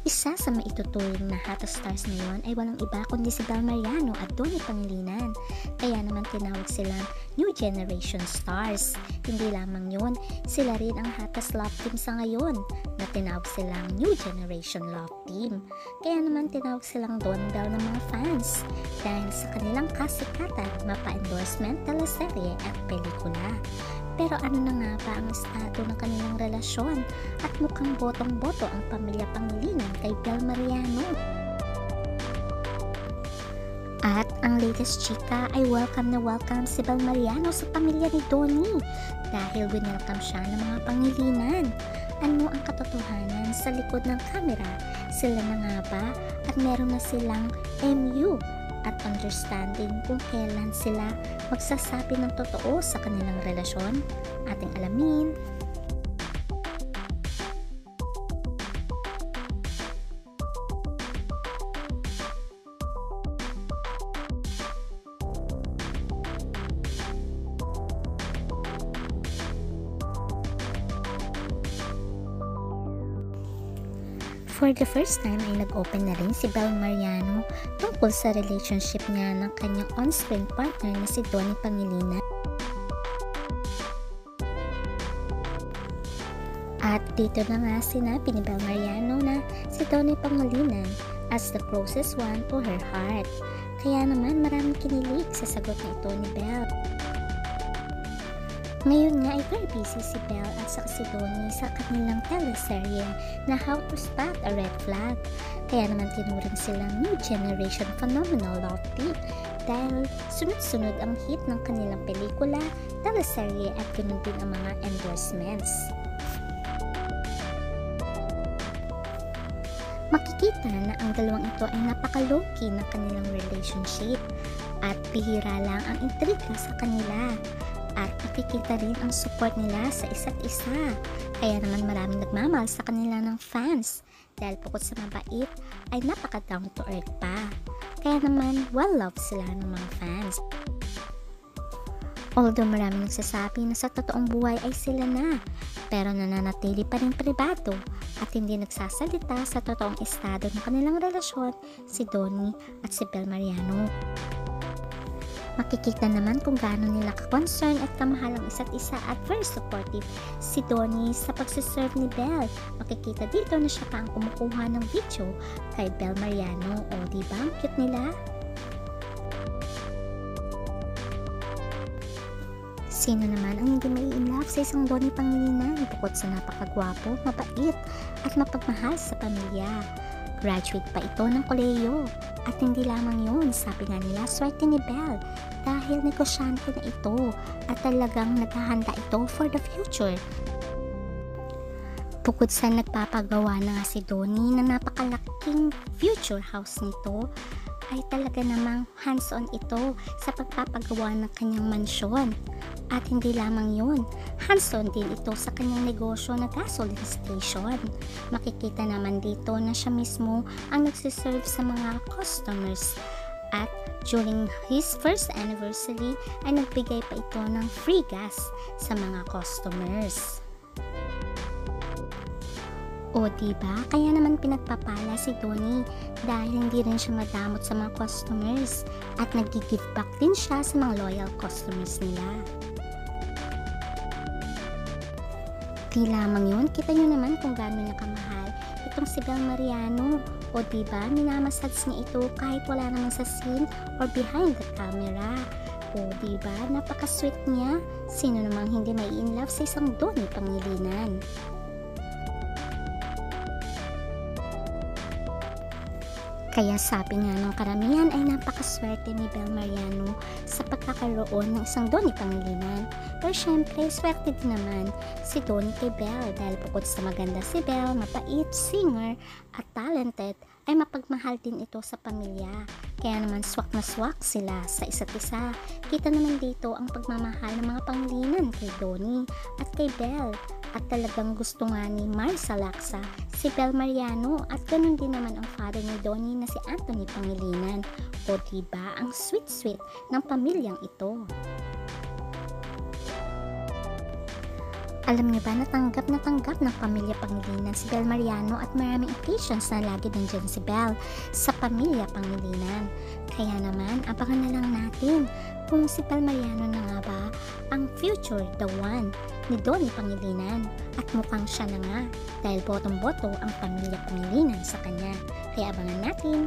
Isa sa maituturing na hottest stars ngayon ay walang iba kundi si Bel Mariano at Donnie Pangilinan. Kaya naman tinawag silang New Generation Stars. Hindi lamang yun, sila rin ang hottest love team sa ngayon na tinawag silang New Generation Love Team. Kaya naman tinawag silang Don Bell ng mga fans dahil sa kanilang kasikatan, mapa-endorsement, teleserye at pelikula. Pero ano na nga ba ang estado ng kanilang relasyon at mukhang botong-boto ang pamilya Pangilinan kay Bel Mariano. At ang latest chika ay welcome na welcome si Bel Mariano sa pamilya ni Donnie dahil winelcome siya ng mga Pangilinan. Ano ang katotohanan sa likod ng kamera? Sila na nga ba at meron na silang MU at understanding kung kailan sila magsasabi ng totoo sa kanilang relasyon? Ating alamin. For the first time ay nag-open na rin si Bel Mariano tungkol sa relationship niya ng kanyang on-screen partner na si Donnie Pangilinan. At dito na nga sinabi ni Bel Mariano na si Donnie Pangilinan as the closest one to her heart. Kaya naman maraming kinilig sa sagot na ito ni Bel. Ngayon nga ay very busy si Bel at saka si Donnie sa kanilang teleserye na How to Spot a Red Flag. Kaya naman tinuring silang New Generation Phenomenal Love Team dahil sunod-sunod ang hit ng kanilang pelikula, teleserye at ganun din ang mga endorsements. Makikita na ang dalawang ito ay napaka-low-key ng kanilang relationship at bihira lang ang intriga sa kanila. At makikita rin ang support nila sa isa't isa. Kaya naman maraming nagmamahal sa kanila ng fans dahil bukod sa mabait ay napaka down to earth pa. Kaya naman well-loved sila ng mga fans. Although maraming nagsasabi na sa totoong buhay ay sila na, pero nananatili pa rin pribado at hindi nagsasalita sa totoong estado ng kanilang relasyon si Donnie at si Bel Mariano. Makikita naman kung gaano nila ka-concern at kamahal ang isa't isa at very supportive si Donnie sa pagsiserve ni Bel. Makikita dito na siya pa ang kumukuha ng video kay Bel Mariano. O diba ang cute nila? Sino naman ang hindi mai-inlove sa isang Donnie Pangilinan bukod sa napakagwapo, mabait at mapagmahal sa pamilya? Graduate pa ito ng kolehiyo. At hindi lamang yun, sabi nga nila, swerte ni Bel dahil negosyante na ito at talagang naghahanda ito for the future. Bukod sa nagpapagawa na nga si Donnie na napakalaking future house nito, ay talaga namang hands-on ito sa pagpapagawa ng kanyang mansyon. At hindi lamang yun, hands-on din ito sa kanyang negosyo na gasoline station. Makikita naman dito na siya mismo ang nagsiserve sa mga customers. At during his first anniversary ay nagbigay pa ito ng free gas sa mga customers. O diba? Kaya naman pinagpapala si Donnie dahil hindi rin siya madamot sa mga customers at nag-give back din siya sa mga loyal customers nila. Di lamang yun, kita nyo naman kung gaano niya kamahal itong si Bel Mariano. O diba, minamassage niya ito kahit wala naman sa scene or behind the camera. O diba, napaka-sweet niya. Sino namang hindi may in love sa isang Donnie Pangilinan? Kaya sabi nga ng karamihan ay napakaswerte ni Bel Mariano sa pagkakaroon ng isang Donnie Pangilinan. Pero syempre, swerte din naman si Donnie kay Bel dahil bukod sa maganda si Bel, mapait, singer at talented, ay mapagmahal din ito sa pamilya. Kaya naman swak na swak sila sa isa't isa. Kita naman dito ang pagmamahal ng mga Pangilinan kay Donnie at kay Bel. At talagang gusto nga ni Marisa Laksa si Bel Mariano at ganun din naman ang father ni Donnie na si Anthony Pangilinan. O diba ang sweet-sweet ng pamilyang ito. Alam niyo ba na tanggap ng pamilya Pangilinan si Bel Mariano at maraming occasions na lagi nandyan si Bel sa pamilya Pangilinan. Kaya naman, abangan na lang natin kung si Bel Mariano na nga ba ang future the one ni Donnie Pangilinan. At mukhang siya na nga dahil botong-boto ang pamilya Pangilinan sa kanya. Kaya abangan natin.